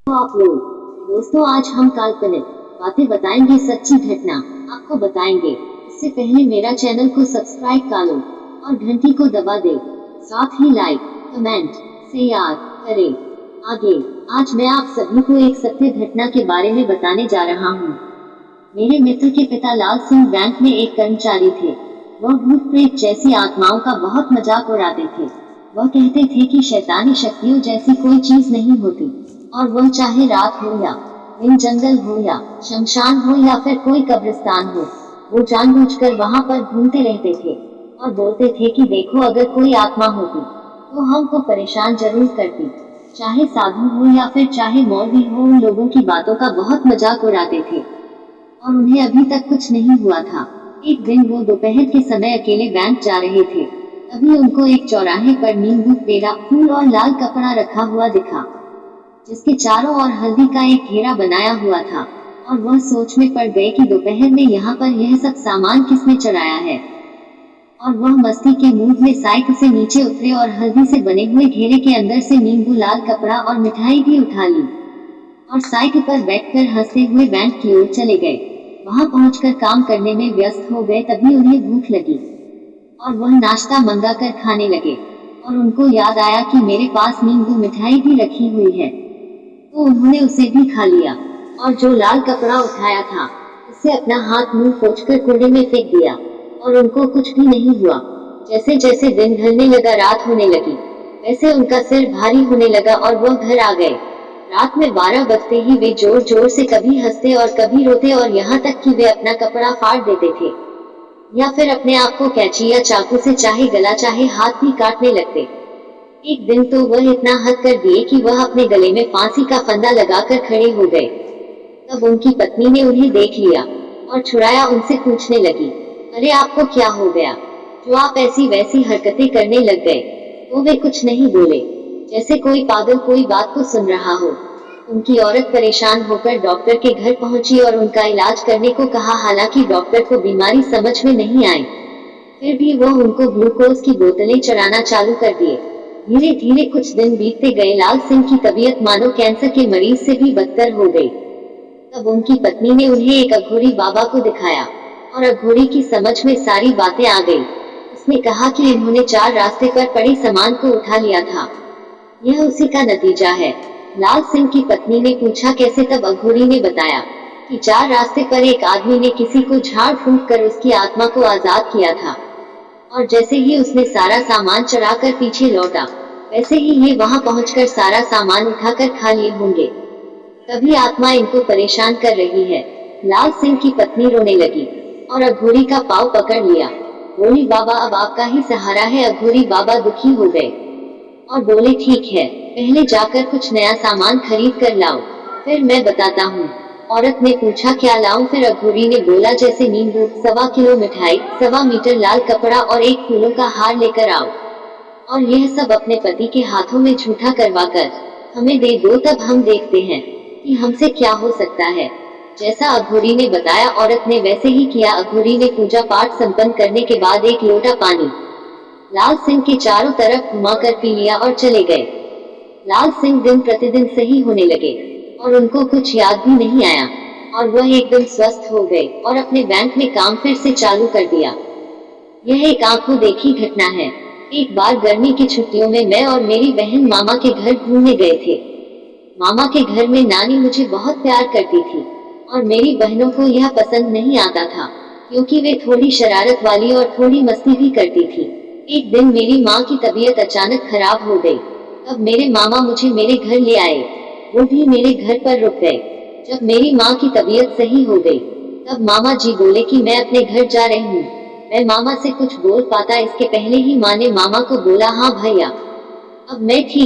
आप लोग दोस्तों, आज हम काल्पनिक बातें बताएंगे, सच्ची घटना आपको बताएंगे। इससे पहले मेरा चैनल को सब्सक्राइब कर लो और घंटी को दबा दे, साथ ही लाइक कमेंट शेयर करें। आगे आज मैं आप सभी को एक सत्य घटना के बारे में बताने जा रहा हूँ। मेरे मित्र के पिता लाल सिंह बैंक में एक कर्मचारी थे। वह भूत प्रेत जैसी आत्माओं का बहुत मजाक उड़ाते थे। वह कहते थे कि शैतानी शक्तियों जैसी कोई चीज नहीं होती और वह चाहे रात हो या दिन, जंगल हो या शमशान हो या फिर कोई कब्रिस्तान हो, वो जानबूझकर वहां पर घूमते रहते थे और बोलते थे कि देखो, अगर कोई आत्मा होती तो हमको परेशान जरूर करती। चाहे साधु हो या फिर चाहे मौलवी हो, उन लोगों की बातों का बहुत मजाक उड़ाते थे और उन्हें अभी तक कुछ नहीं हुआ था। एक दिन वो दोपहर के समय अकेले बैंक जा रहे थे। तभी उनको एक चौराहे पर नींबू, पेड़ा, फूल और लाल कपड़ा रखा हुआ दिखा, जिसके चारों ओर हल्दी का एक घेरा बनाया हुआ था। और वह सोच में पड़ गए कि दोपहर में यहाँ पर यह सब सामान किसने चढ़ाया है। और वह मस्ती के मूड में साइकिल से नीचे उतरे और हल्दी से बने हुए घेरे के अंदर से नींबू, लाल कपड़ा और मिठाई भी उठा ली और साइकिल पर बैठकर हंसते हुए बैंक की ओर चले गए। वहां पहुंचकर काम करने में व्यस्त हो गए। तभी उन्हें भूख लगी और वह नाश्ता मंगाकर खाने लगे और उनको याद आया कि मेरे पास नींबू मिठाई भी रखी हुई है, तो उन्होंने उसे भी खा लिया और जो लाल कपड़ा उठाया था उससे अपना हाथ मुंह पोंछकर कूड़े में फेंक दिया और उनको कुछ भी नहीं हुआ। जैसे जैसे दिन ढलने लगा, रात होने लगी, वैसे उनका सिर भारी होने लगा और वह घर आ गए। रात में 12 बजते ही वे जोर जोर से कभी हंसते और कभी रोते और यहाँ तक कि वे अपना कपड़ा फाड़ देते थे या फिर अपने आप को कैंची या चाकू से चाहे गला चाहे हाथ भी काटने लगते। एक दिन तो वह इतना हद कर दिए कि वह अपने गले में फांसी का फंदा लगाकर खड़े हो गए। तब उनकी पत्नी ने उन्हें देख लिया और छुड़ाया। उनसे पूछने लगी, अरे आपको क्या हो गया जो आप ऐसी वैसी हरकतें करने लग गए? तो वे कुछ नहीं बोले, जैसे कोई पागल कोई बात को सुन रहा हो। उनकी औरत परेशान होकर डॉक्टर के घर पहुंची और उनका इलाज करने को कहा। हालांकि डॉक्टर को बीमारी समझ में नहीं आई, फिर भी वह उनको ग्लूकोज की बोतलें चढ़ाना चालू कर दिए। धीरे धीरे कुछ दिन बीतते गए। लाल सिंह की तबीयत मानो कैंसर के मरीज से भी बदतर हो गई। तब उनकी पत्नी ने उन्हें एक अघोरी बाबा को दिखाया और अघोरी की समझ में सारी बातें आ गई। उसने कहा कि इन्होंने 4 रास्ते पर पड़े सामान को उठा लिया था, यह उसी का नतीजा है। लाल सिंह की पत्नी ने पूछा, कैसे? तब अघोरी ने बताया कि 4 रास्ते पर एक आदमी ने किसी को झाड़ फूंक कर उसकी आत्मा को आजाद किया था और जैसे ही उसने सारा सामान चढ़ाकर पीछे लौटा, वैसे ही ये वहां पहुंचकर सारा सामान उठाकर खा लिए होंगे। तभी आत्मा इनको परेशान कर रही है। लाल सिंह की पत्नी रोने लगी और अघोरी का पांव पकड़ लिया। बोली, बाबा अब आपका ही सहारा है। अघोरी बाबा दुखी हो गए और बोले, ठीक है, पहले जाकर कुछ नया सामान खरीद कर लाओ, फिर मैं बताता हूँ। औरत ने पूछा, क्या लाऊं? फिर अघोरी ने बोला, जैसे नींबू, 1.25 किलो मिठाई, 1.25 मीटर लाल कपड़ा और एक फूलों का हार लेकर आओ और यह सब अपने पति के हाथों में झूठा करवाकर हमें दे दो, तब हम देखते हैं कि हमसे क्या हो सकता है। जैसा अघोरी ने बताया, औरत ने वैसे ही किया। अघोरी ने पूजा पाठ संपन्न करने के बाद एक लोटा पानी लाल सिंह के चारों तरफ घुमाकर पी लिया और चले गए। लाल सिंह दिन प्रतिदिन सही होने लगे और उनको कुछ याद भी नहीं आया और वह एकदम स्वस्थ हो गए और अपने बैंक में काम फिर से चालू कर दिया। यह एक आंखों देखी घटना है। एक बार गर्मी की छुट्टियों में मैं और मेरी बहन मामा के घर घूमने गए थे। मामा के घर में नानी मुझे बहुत प्यार करती थी और मेरी बहनों को यह पसंद नहीं आता था, क्योंकि वे थोड़ी शरारत वाली और थोड़ी मस्ती भी करती थी। एक दिन मेरी माँ की तबीयत अचानक खराब हो गई। तब मेरे मामा मुझे मेरे घर ले आए। वो भी मेरे घर पर रुक गए। जब मेरी माँ की तबीयत सही हो गई, तब मामा जी बोले कि मैं अपने घर जा रही हूँ। मैं मामा से कुछ बोल पाता इसके पहले ही माँ ने मामा को बोला, हाँ भैया, अब मैं ठीक